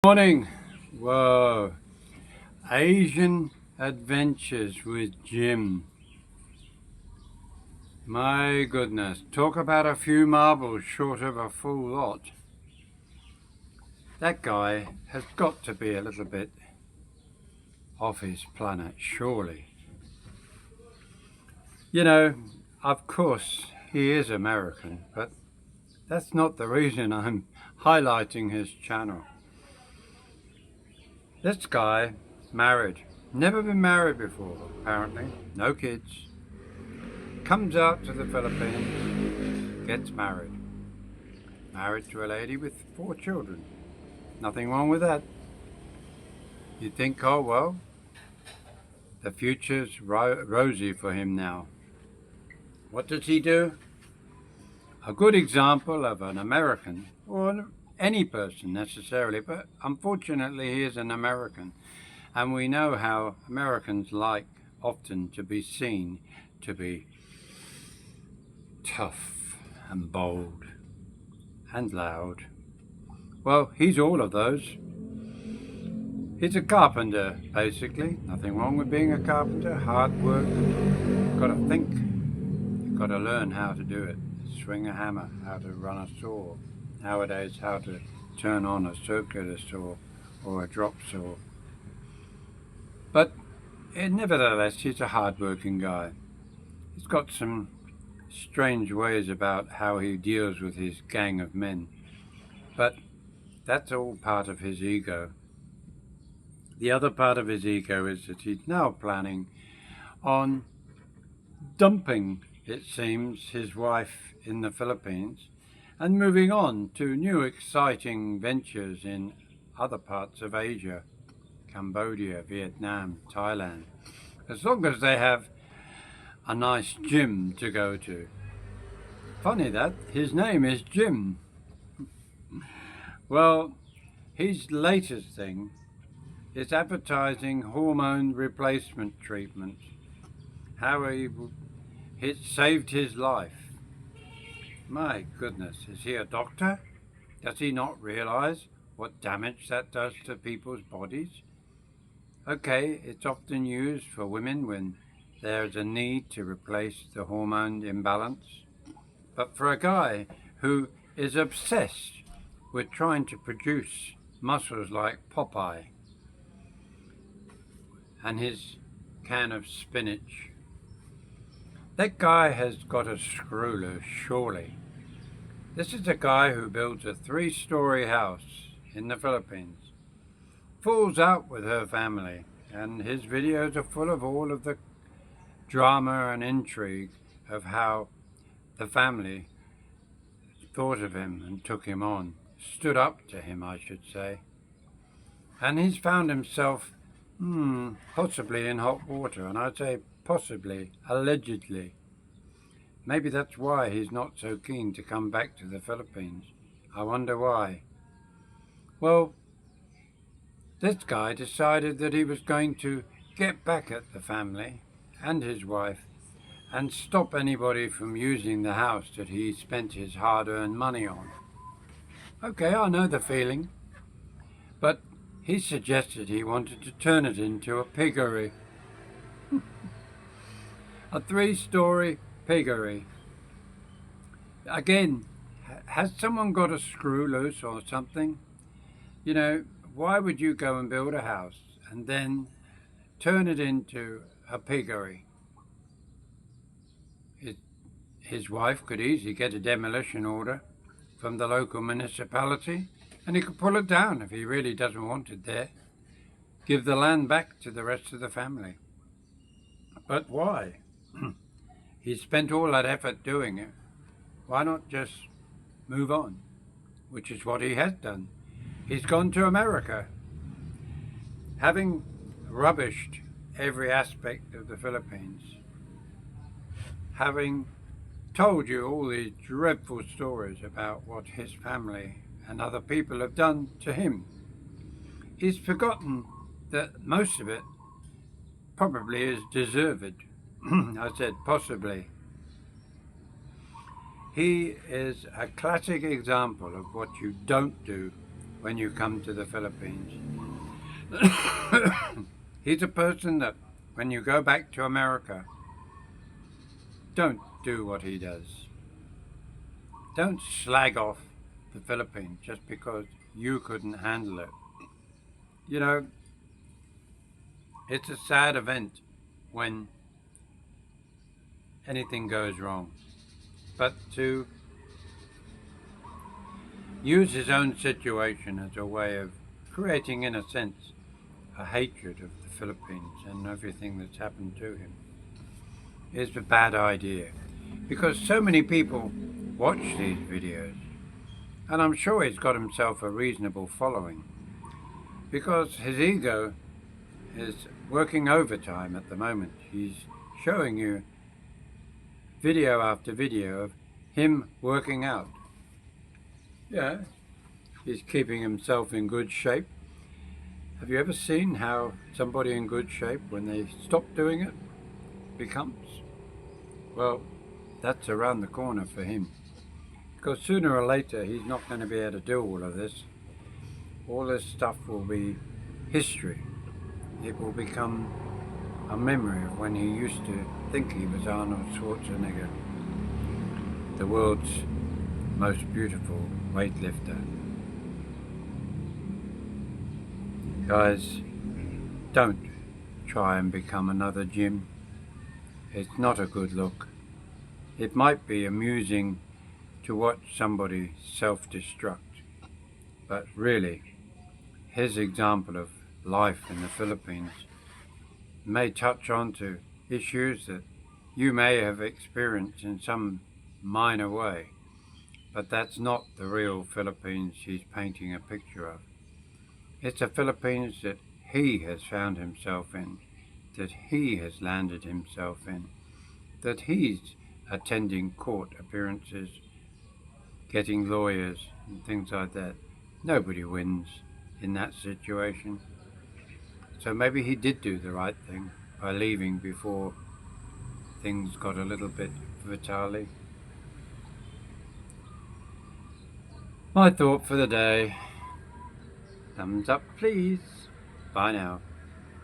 Morning. Whoa. Asian Adventures with Jim. My goodness. Talk about a few marbles short of a full lot. That guy has got to be a little bit off his planet, surely. You know, of course, he is American, but that's not the reason I'm highlighting his channel. This guy, married, never been married before, apparently, no kids, comes out to the Philippines, gets married. Married to a lady with 4 children. Nothing wrong with that. You think, oh well, the future's rosy for him now. What does he do? A good example of an American, or any person necessarily, but unfortunately he is an American, and we know how Americans like often to be seen to be tough and bold and loud. Well, he's all of those. He's a carpenter, basically. Nothing wrong with being a carpenter. Hard work. You've got to think. You've got to learn how to do it. Swing a hammer, how to run a saw. Nowadays, how to turn on a circular saw or a drop saw. But nevertheless, he's a hard-working guy. He's got some strange ways about how he deals with his gang of men. But that's all part of his ego. The other part of his ego is that he's now planning on dumping, it seems, his wife in the Philippines and moving on to new exciting ventures in other parts of Asia, Cambodia, Vietnam, Thailand, as long as they have a nice gym to go to. Funny that, his name is Jim. Well, his latest thing is advertising hormone replacement treatment. How it saved his life. My goodness, is he a doctor? Does he not realize what damage that does to people's bodies? Okay, it's often used for women when there's a need to replace the hormone imbalance. But for a guy who is obsessed with trying to produce muscles like Popeye and his can of spinach, that guy has got a screw loose, surely. This is a guy who builds a 3-story house in the Philippines, falls out with her family, and his videos are full of all of the drama and intrigue of how the family thought of him and took him on, stood up to him, I should say. And he's found himself possibly in hot water, and I'd say possibly, allegedly. Maybe that's why he's not so keen to come back to the Philippines. I wonder why. Well, this guy decided that he was going to get back at the family and his wife and stop anybody from using the house that he spent his hard-earned money on. Okay, I know the feeling. But he suggested he wanted to turn it into a piggery. A 3-story piggery. Again, has someone got a screw loose or something? You know, why would you go and build a house and then turn it into a piggery? His wife could easily get a demolition order from the local municipality, and he could pull it down if he really doesn't want it there. Give the land back to the rest of the family. But why? He spent all that effort doing it. Why not just move on? Which is what he has done. He's gone to America. Having rubbished every aspect of the Philippines, having told you all these dreadful stories about what his family and other people have done to him, he's forgotten that most of it probably is deserved. I said possibly. He is a classic example of what you don't do when you come to the Philippines. He's a person that when you go back to America, don't do what he does. Don't slag off the Philippines just because you couldn't handle it. You know, it's a sad event when anything goes wrong. But to use his own situation as a way of creating, in a sense, a hatred of the Philippines and everything that's happened to him is a bad idea. Because so many people watch these videos, and I'm sure he's got himself a reasonable following, because his ego is working overtime at the moment. He's showing you video after video of him working out. Yeah, he's keeping himself in good shape. Have you ever seen how somebody in good shape, when they stop doing it, becomes? Well, that's around the corner for him. Because sooner or later he's not going to be able to do all of this. All this stuff will be history. It will become a memory of when he used to think he was Arnold Schwarzenegger, the world's most beautiful weightlifter. Guys, don't try and become another Jim. It's not a good look. It might be amusing to watch somebody self-destruct, but really, his example of life in the Philippines may touch on to issues that you may have experienced in some minor way, but that's not the real Philippines he's painting a picture of. It's a Philippines that he has found himself in, that he has landed himself in, that he's attending court appearances, getting lawyers and things like that. Nobody wins in that situation. So maybe he did do the right thing by leaving before things got a little bit vitale. My thought for the day. Thumbs up, please. Bye now.